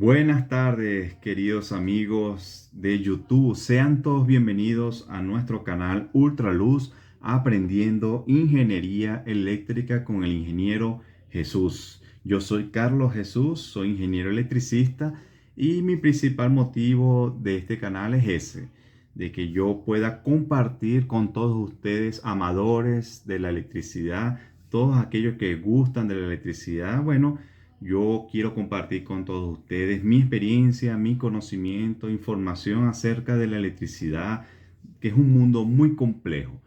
Buenas tardes, queridos amigos de YouTube. Sean todos bienvenidos a nuestro canal Ultraluz Aprendiendo Ingeniería Eléctrica con el ingeniero Jesús. Yo soy Carlos Jesús, soy ingeniero electricista y mi principal motivo de este canal es ese, de que yo pueda compartir con todos ustedes, amadores de la electricidad, todos aquellos que gustan de la electricidad. Bueno, yo quiero compartir con todos ustedes mi experiencia, mi conocimiento, información acerca de la electricidad, que es un mundo muy complejo,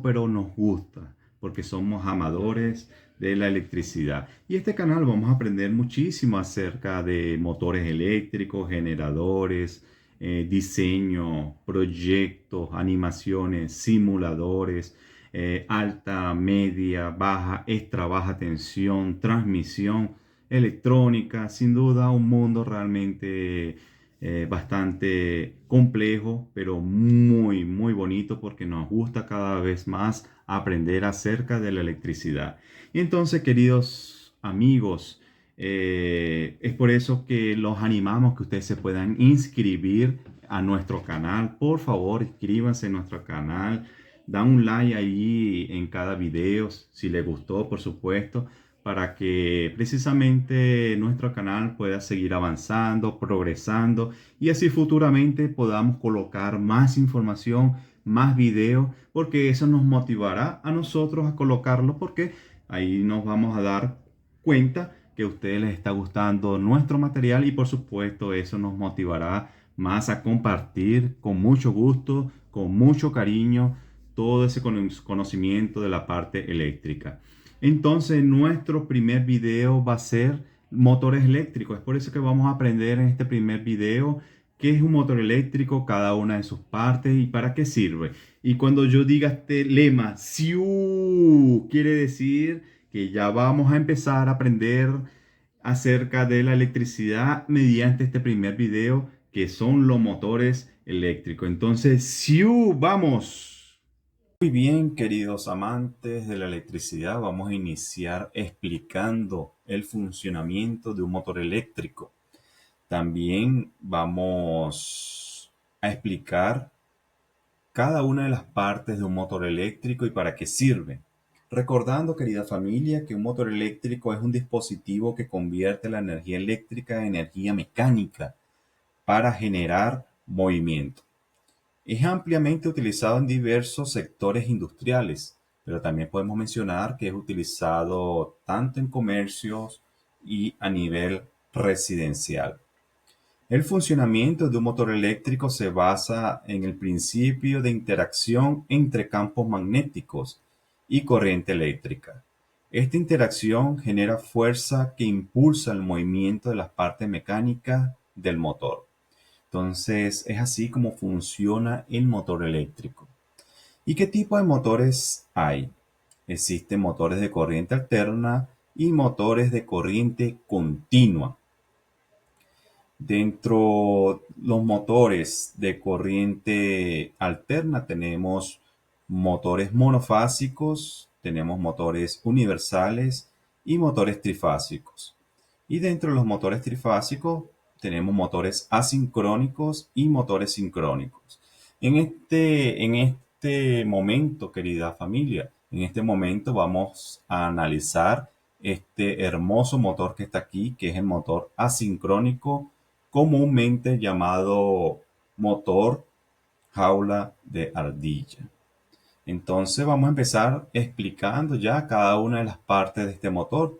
pero nos gusta, porque somos amadores de la electricidad. Y este canal vamos a aprender muchísimo acerca de motores eléctricos, generadores, diseño, proyectos, animaciones, simuladores, alta, media, baja, extra baja tensión, transmisión electrónica. Sin duda un mundo realmente bastante complejo, pero muy bonito porque nos gusta cada vez más aprender acerca de la electricidad. Y entonces, queridos amigos, es por eso que los animamos que ustedes se puedan inscribir a nuestro canal. Por favor, inscríbanse en nuestro canal. Da un like ahí en cada video, si les gustó, por supuesto, para que precisamente nuestro canal pueda seguir avanzando, progresando y así futuramente podamos colocar más información, más videos, porque eso nos motivará a nosotros a colocarlo, porque ahí nos vamos a dar cuenta que a ustedes les está gustando nuestro material y por supuesto eso nos motivará más a compartir con mucho gusto, con mucho cariño todo ese conocimiento de la parte eléctrica. Entonces, nuestro primer video va a ser motores eléctricos. Es por eso que vamos a aprender en este primer video qué es un motor eléctrico, cada una de sus partes y para qué sirve. Y cuando yo diga este lema, ¡siu!, quiere decir que ya vamos a empezar a aprender acerca de la electricidad mediante este primer video, que son los motores eléctricos. Entonces, ¡siu!, vamos. Muy bien, queridos amantes de la electricidad, vamos a iniciar explicando el funcionamiento de un motor eléctrico. También vamos a explicar cada una de las partes de un motor eléctrico y para qué sirve. Recordando, querida familia, que un motor eléctrico es un dispositivo que convierte la energía eléctrica en energía mecánica para generar movimiento. Es ampliamente utilizado en diversos sectores industriales, pero también podemos mencionar que es utilizado tanto en comercios y a nivel residencial. El funcionamiento de un motor eléctrico se basa en el principio de interacción entre campos magnéticos y corriente eléctrica. Esta interacción genera fuerza que impulsa el movimiento de las partes mecánicas del motor. Entonces, es así como funciona el motor eléctrico. ¿Y qué tipo de motores hay? Existen motores de corriente alterna y motores de corriente continua. Dentro de los motores de corriente alterna tenemos motores monofásicos, tenemos motores universales y motores trifásicos. Y dentro de los motores trifásicos tenemos motores asincrónicos y motores sincrónicos. En este momento, querida familia, en este momento vamos a analizar este hermoso motor que está aquí, que es el motor asincrónico, comúnmente llamado motor jaula de ardilla. Entonces vamos a empezar explicando ya cada una de las partes de este motor.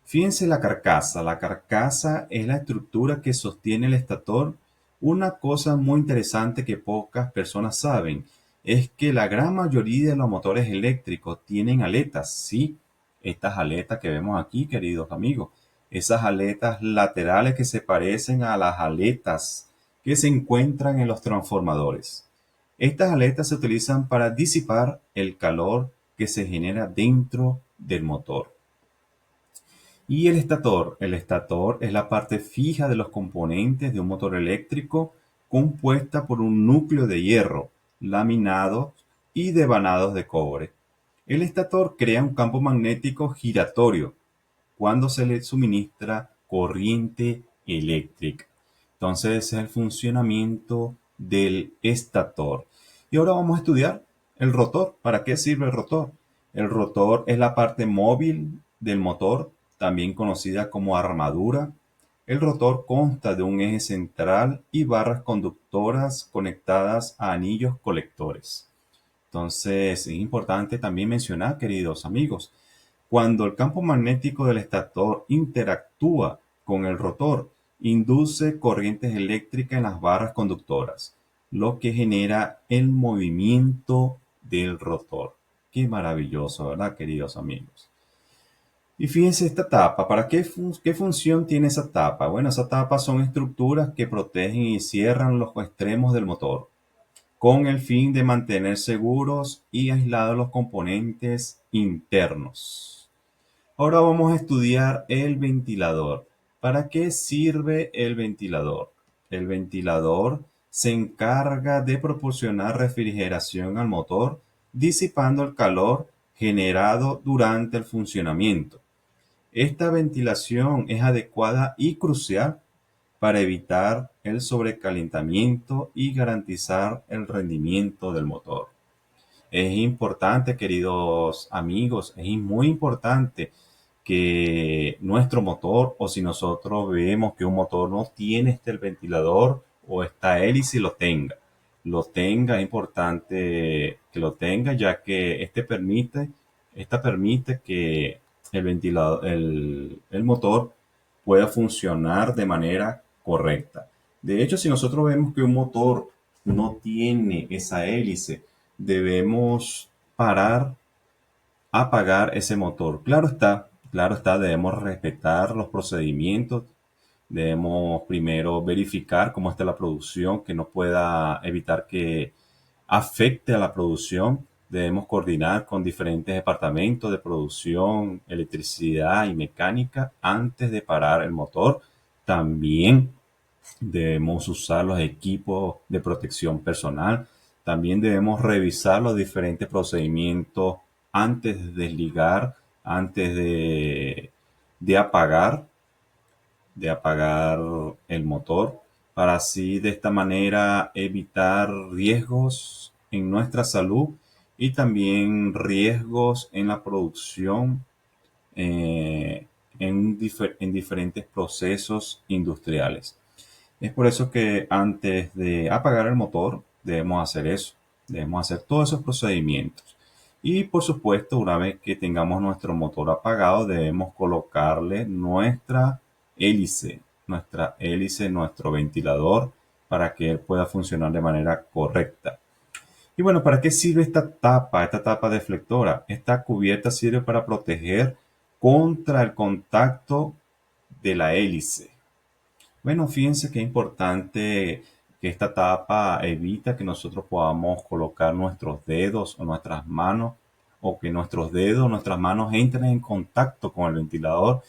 Fíjense la carcasa. La carcasa es la estructura que sostiene el estator. Una cosa muy interesante que pocas personas saben es que la gran mayoría de los motores eléctricos tienen aletas. Sí, estas aletas que vemos aquí, queridos amigos. Esas aletas laterales que se parecen a las aletas que se encuentran en los transformadores. Estas aletas se utilizan para disipar el calor que se genera dentro del motor. Y el estator es la parte fija de los componentes de un motor eléctrico compuesta por un núcleo de hierro, laminados y devanados de cobre. El estator crea un campo magnético giratorio cuando se le suministra corriente eléctrica. Entonces, ese es el funcionamiento del estator. Y ahora vamos a estudiar el rotor. ¿Para qué sirve el rotor? El rotor es la parte móvil del motor, también conocida como armadura. El rotor consta de un eje central y barras conductoras conectadas a anillos colectores. Entonces, es importante también mencionar, queridos amigos, cuando el campo magnético del estator interactúa con el rotor, induce corrientes eléctricas en las barras conductoras, lo que genera el movimiento del rotor. Qué maravilloso, ¿verdad, queridos amigos? Y fíjense esta tapa, ¿para qué función tiene esa tapa? Bueno, esa tapa son estructuras que protegen y cierran los extremos del motor, con el fin de mantener seguros y aislados los componentes internos. Ahora vamos a estudiar el ventilador. ¿Para qué sirve el ventilador? El ventilador se encarga de proporcionar refrigeración al motor, disipando el calor generado durante el funcionamiento. Esta ventilación es adecuada y crucial para evitar el sobrecalentamiento y garantizar el rendimiento del motor. Es importante, queridos amigos, es muy importante que nuestro motor, o si nosotros vemos que un motor no tiene el ventilador o esta hélice, lo tenga, es importante que lo tenga, ya que esta permite que el ventilador, el motor pueda funcionar de manera correcta. De hecho, si nosotros vemos que un motor no tiene esa hélice, debemos parar, apagar ese motor. Claro está, debemos respetar los procedimientos. Debemos primero verificar cómo está la producción, que no pueda evitar que afecte a la producción. Debemos coordinar con diferentes departamentos de producción, electricidad y mecánica antes de parar el motor. También debemos usar los equipos de protección personal. También debemos revisar los diferentes procedimientos antes de desligar, antes de apagar, de apagar el motor, para así de esta manera evitar riesgos en nuestra salud y también riesgos en la producción en diferentes procesos industriales. Es por eso que antes de apagar el motor debemos hacer eso, debemos hacer todos esos procedimientos. Y por supuesto, una vez que tengamos nuestro motor apagado, debemos colocarle nuestro ventilador para que él pueda funcionar de manera correcta. Y bueno, ¿para qué sirve esta tapa? Esta tapa deflectora. Esta cubierta sirve para proteger contra el contacto de la hélice. Bueno, fíjense que es importante que esta tapa evita que nosotros podamos colocar nuestros dedos o nuestras manos, o que nuestros dedos o nuestras manos entren en contacto con el ventilador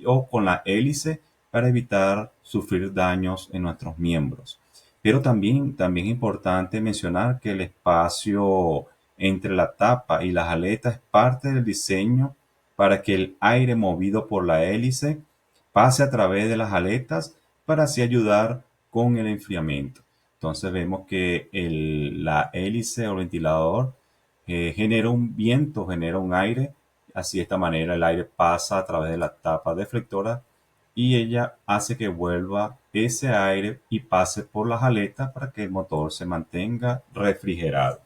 o con la hélice, para evitar sufrir daños en nuestros miembros. Pero también es importante mencionar que el espacio entre la tapa y las aletas es parte del diseño para que el aire movido por la hélice pase a través de las aletas, para así ayudar con el enfriamiento. Entonces vemos que la hélice o el ventilador genera un viento, genera un aire. Así de esta manera el aire pasa a través de la tapa deflectora y ella hace que vuelva ese aire y pase por las aletas para que el motor se mantenga refrigerado.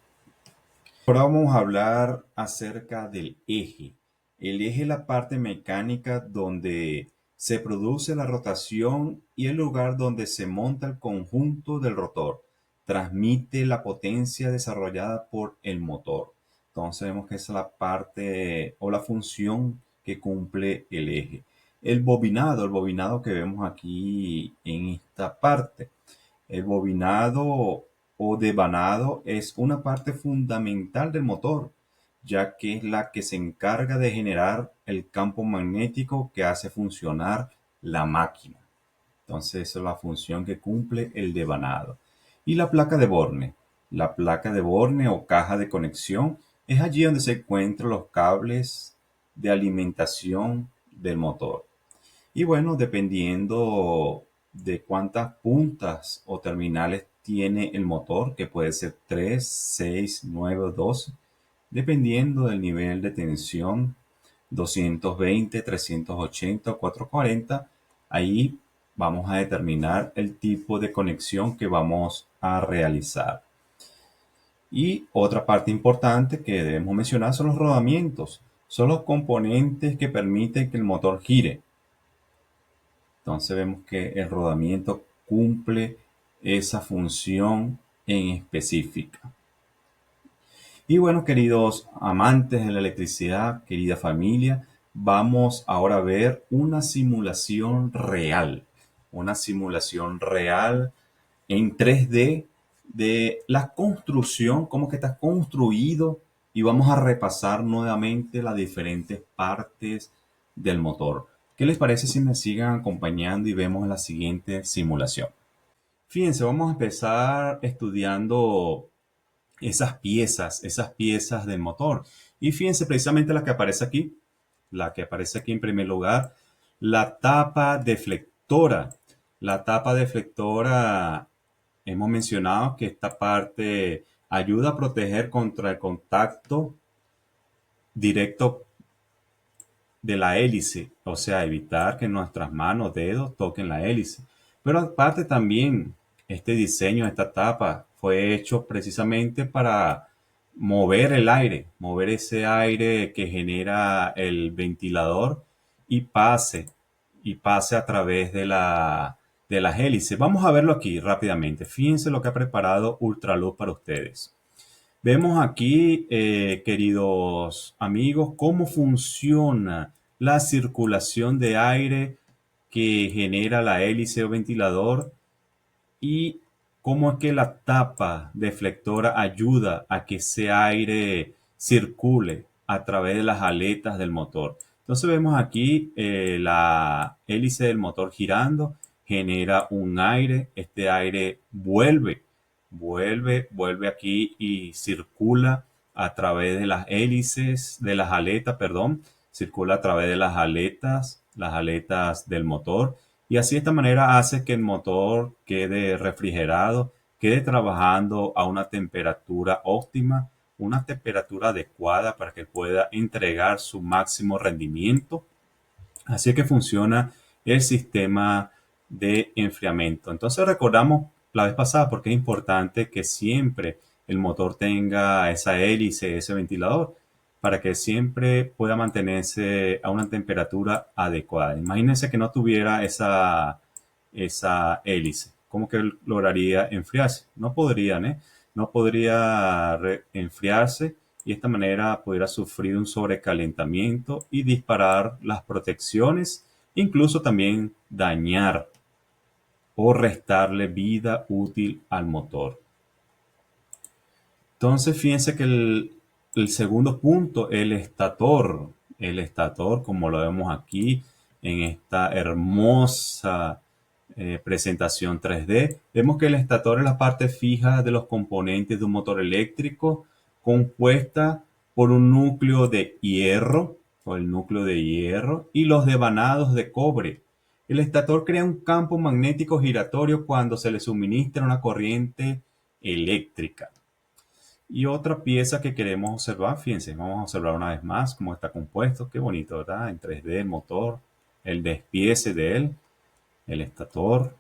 Ahora vamos a hablar acerca del eje. El eje es la parte mecánica donde se produce la rotación y el lugar donde se monta el conjunto del rotor. Transmite la potencia desarrollada por el motor. Entonces vemos que esa es la parte o la función que cumple el eje. El bobinado que vemos aquí en esta parte. El bobinado o devanado es una parte fundamental del motor, ya que es la que se encarga de generar el campo magnético que hace funcionar la máquina. Entonces, esa es la función que cumple el devanado. Y la placa de Borne. La placa de Borne o caja de conexión es allí donde se encuentran los cables de alimentación del motor. Y bueno, dependiendo de cuántas puntas o terminales tiene el motor, que puede ser 3, 6, 9 o 12, dependiendo del nivel de tensión, 220, 380 o 440, ahí vamos a determinar el tipo de conexión que vamos a realizar. Y otra parte importante que debemos mencionar son los rodamientos. Son los componentes que permiten que el motor gire. Entonces vemos que el rodamiento cumple esa función en específica. Y bueno, queridos amantes de la electricidad, querida familia, vamos ahora a ver una simulación real en 3D de la construcción, cómo que está construido, y vamos a repasar nuevamente las diferentes partes del motor. ¿Qué les parece si me sigan acompañando y vemos la siguiente simulación? Fíjense, vamos a empezar estudiando esas piezas del motor. Y fíjense precisamente la que aparece aquí en primer lugar, la tapa deflectora. La tapa deflectora, hemos mencionado que esta parte ayuda a proteger contra el contacto directo de la hélice, o sea, evitar que nuestras manos, dedos toquen la hélice. Pero aparte también, este diseño, esta tapa, fue hecho precisamente para mover ese aire que genera el ventilador y y pase a través de las hélices. Vamos a verlo aquí rápidamente. Fíjense lo que ha preparado Ultraluz para ustedes. Vemos aquí, queridos amigos, cómo funciona la circulación de aire que genera la hélice o ventilador y cómo es que la tapa deflectora ayuda a que ese aire circule a través de las aletas del motor. Entonces vemos aquí la hélice del motor girando, genera un aire, este aire vuelve aquí y circula a través de las hélices, de las aletas, perdón, circula a través de las aletas del motor y así de esta manera hace que el motor quede refrigerado, quede trabajando a una temperatura óptima, una temperatura adecuada para que pueda entregar su máximo rendimiento. Así que funciona el sistema de enfriamiento. Entonces recordamos la vez pasada porque es importante que siempre el motor tenga esa hélice, ese ventilador, para que siempre pueda mantenerse a una temperatura adecuada. Imagínense que no tuviera esa hélice. ¿Cómo que lograría enfriarse? No podrían, ¿eh? No podría enfriarse y de esta manera pudiera sufrir un sobrecalentamiento y disparar las protecciones, incluso también dañar o restarle vida útil al motor. Entonces, fíjense que el segundo punto, el estator, como lo vemos aquí en esta hermosa presentación 3D, vemos que el estator es la parte fija de los componentes de un motor eléctrico compuesta por un núcleo de hierro o el núcleo de hierro y los devanados de cobre. El estator crea un campo magnético giratorio cuando se le suministra una corriente eléctrica. Y otra pieza que queremos observar, fíjense, vamos a observar una vez más cómo está compuesto. Qué bonito, ¿verdad? En 3D el motor, el despiece de él, el estator.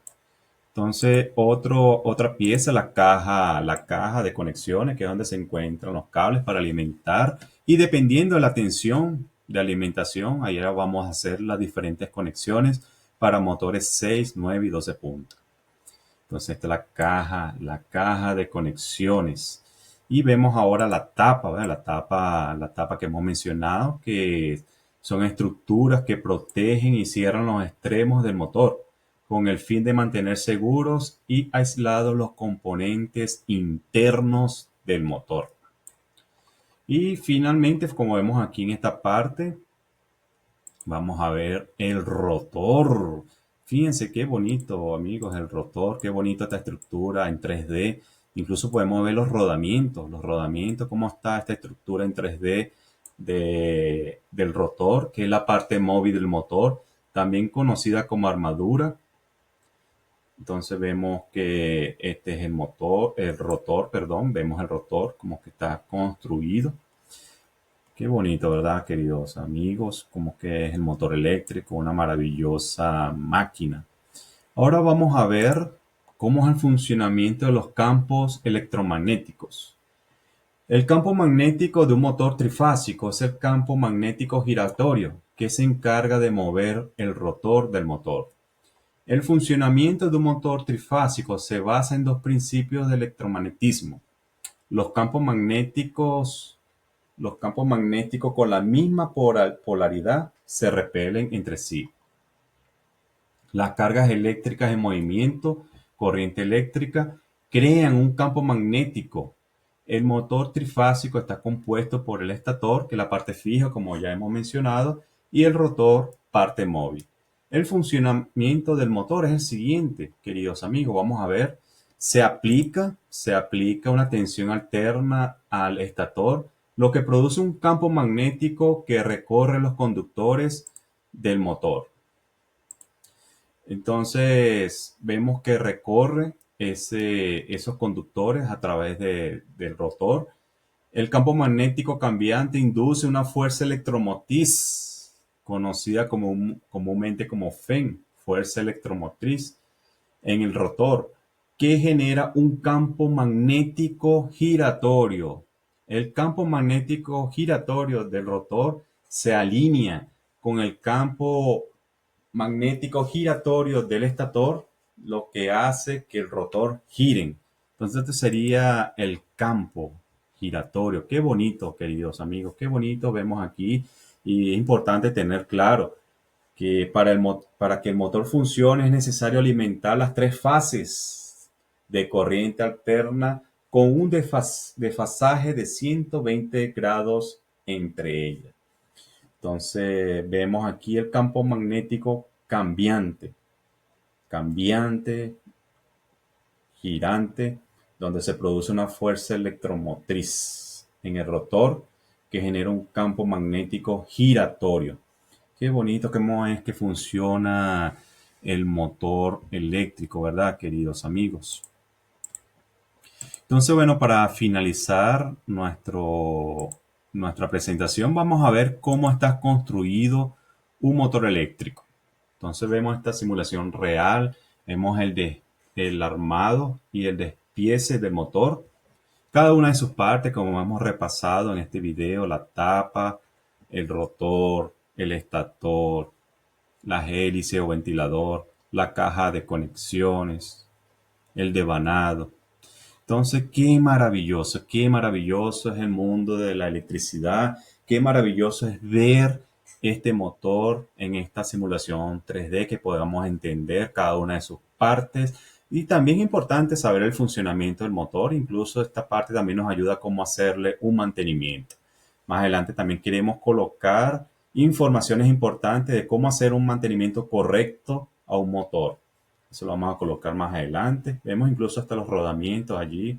Entonces, otra pieza, la caja de conexiones, que es donde se encuentran los cables para alimentar. Y dependiendo de la tensión de alimentación, ahí ahora vamos a hacer las diferentes conexiones para motores 6, 9 y 12 puntos. Entonces, esta es la caja de conexiones. Y vemos ahora la tapa, ¿verdad? La tapa que hemos mencionado, que son estructuras que protegen y cierran los extremos del motor con el fin de mantener seguros y aislados los componentes internos del motor. Y finalmente, como vemos aquí en esta parte, vamos a ver el rotor. Fíjense qué bonito, amigos, el rotor, qué bonita esta estructura en 3D. Incluso podemos ver los rodamientos, cómo está esta estructura en 3D del rotor, que es la parte móvil del motor. también conocida como armadura. Entonces vemos que este es el motor, el rotor, perdón, vemos el rotor como que está construido. Qué bonito, ¿verdad, queridos amigos? Como que es el motor eléctrico, una maravillosa máquina. Ahora vamos a ver cómo es el funcionamiento de los campos electromagnéticos. El campo magnético de un motor trifásico es el campo magnético giratorio que se encarga de mover el rotor del motor. El funcionamiento de un motor trifásico se basa en dos principios de electromagnetismo. Los campos magnéticos, los campos magnéticos con la misma polaridad se repelen entre sí. Las cargas eléctricas en movimiento, corriente eléctrica, crean un campo magnético. El motor trifásico está compuesto por el estator, que es la parte fija, como ya hemos mencionado, y el rotor, parte móvil. El funcionamiento del motor es el siguiente, queridos amigos. Vamos a ver. Se aplica una tensión alterna al estator, lo que produce un campo magnético que recorre los conductores del motor. Entonces vemos que recorre esos conductores a través del rotor. El campo magnético cambiante induce una fuerza electromotriz, conocida comúnmente como FEM, fuerza electromotriz, en el rotor, que genera un campo magnético giratorio. El campo magnético giratorio del rotor se alinea con el campo magnético giratorio del estator, lo que hace que el rotor gire. Entonces, este sería el campo giratorio. Qué bonito, queridos amigos, qué bonito vemos aquí. Y es importante tener claro que para que el motor funcione es necesario alimentar las tres fases de corriente alterna con un desfasaje de 120 grados entre ellas. Entonces vemos aquí el campo magnético cambiante, girante, donde se produce una fuerza electromotriz en el rotor que genera un campo magnético giratorio. Qué bonito cómo es que funciona el motor eléctrico, ¿verdad, queridos amigos? Entonces, bueno, para finalizar nuestra presentación, vamos a ver cómo está construido un motor eléctrico. Entonces vemos esta simulación real, vemos el armado y el despiece del motor. Cada una de sus partes, como hemos repasado en este video, la tapa, el rotor, el estator, la hélice o ventilador, la caja de conexiones, el devanado. Entonces, qué maravilloso es el mundo de la electricidad, qué maravilloso es ver este motor en esta simulación 3D, que podamos entender cada una de sus partes. Y también es importante saber el funcionamiento del motor, incluso esta parte también nos ayuda a cómo hacerle un mantenimiento. Más adelante también queremos colocar informaciones importantes de cómo hacer un mantenimiento correcto a un motor. Eso lo vamos a colocar más adelante. Vemos incluso hasta los rodamientos allí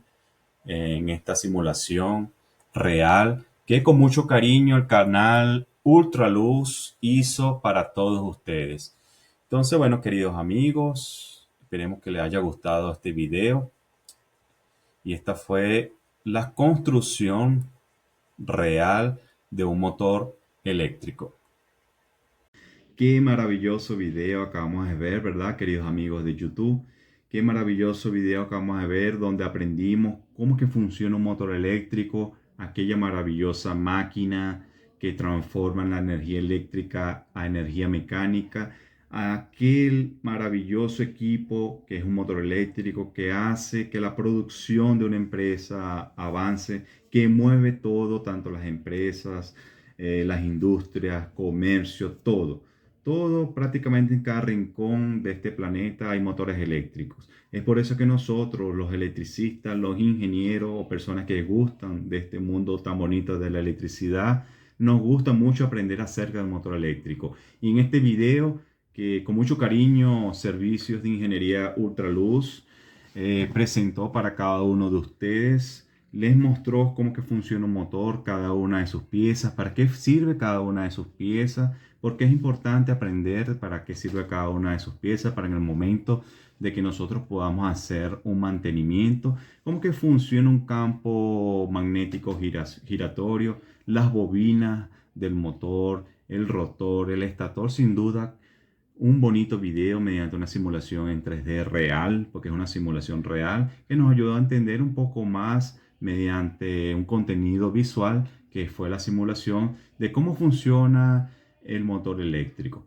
en esta simulación real que con mucho cariño el canal Ultraluz hizo para todos ustedes. Entonces, bueno, queridos amigos, esperemos que les haya gustado este video. Y esta fue la construcción real de un motor eléctrico. Qué maravilloso video acabamos de ver, ¿verdad, queridos amigos de YouTube? Qué maravilloso video acabamos de ver donde aprendimos cómo es que funciona un motor eléctrico, aquella maravillosa máquina que transforma la energía eléctrica a energía mecánica, aquel maravilloso equipo que es un motor eléctrico que hace que la producción de una empresa avance, que mueve todo, tanto las empresas, las industrias, comercio, todo. Todo, prácticamente en cada rincón de este planeta hay motores eléctricos. Es por eso que nosotros, los electricistas, los ingenieros o personas que gustan de este mundo tan bonito de la electricidad, nos gusta mucho aprender acerca del motor eléctrico. Y en este video, que con mucho cariño Servicios de Ingeniería Ultraluz presentó para cada uno de ustedes, les mostró cómo que funciona un motor, cada una de sus piezas, para qué sirve cada una de sus piezas, porque es importante aprender para qué sirve cada una de sus piezas, para en el momento de que nosotros podamos hacer un mantenimiento, cómo que funciona un campo magnético giratorio, las bobinas del motor, el rotor, el estator, sin duda un bonito video mediante una simulación en 3D real, porque es una simulación real, que nos ayudó a entender un poco más mediante un contenido visual, que fue la simulación de cómo funciona el motor eléctrico.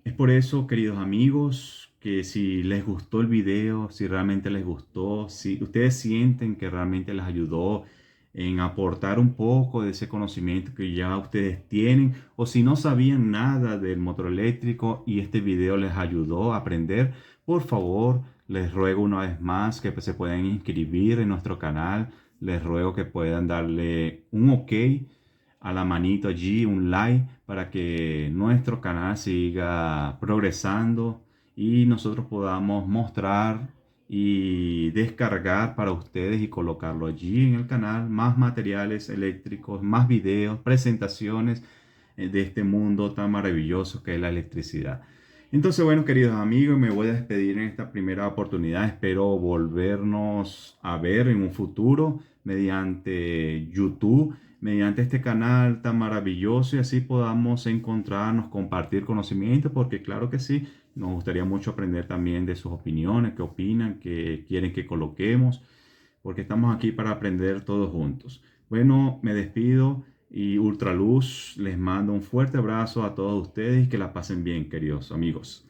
Es por eso, queridos amigos, que si les gustó el video, si realmente les gustó, si ustedes sienten que realmente les ayudó en aportar un poco de ese conocimiento que ya ustedes tienen, o si no sabían nada del motor eléctrico y este video les ayudó a aprender, por favor, les ruego una vez más que se puedan inscribir en nuestro canal, les ruego que puedan darle un OK a la manito allí, un like, para que nuestro canal siga progresando y nosotros podamos mostrar y descargar para ustedes y colocarlo allí en el canal más materiales eléctricos, más videos, presentaciones de este mundo tan maravilloso que es la electricidad. Entonces, bueno, queridos amigos, me voy a despedir en esta primera oportunidad. Espero volvernos a ver en un futuro mediante YouTube, mediante este canal tan maravilloso y así podamos encontrarnos, compartir conocimiento, porque claro que sí, nos gustaría mucho aprender también de sus opiniones, qué opinan, qué quieren que coloquemos, porque estamos aquí para aprender todos juntos. Bueno, me despido y Ultraluz les mando un fuerte abrazo a todos ustedes y que la pasen bien, queridos amigos.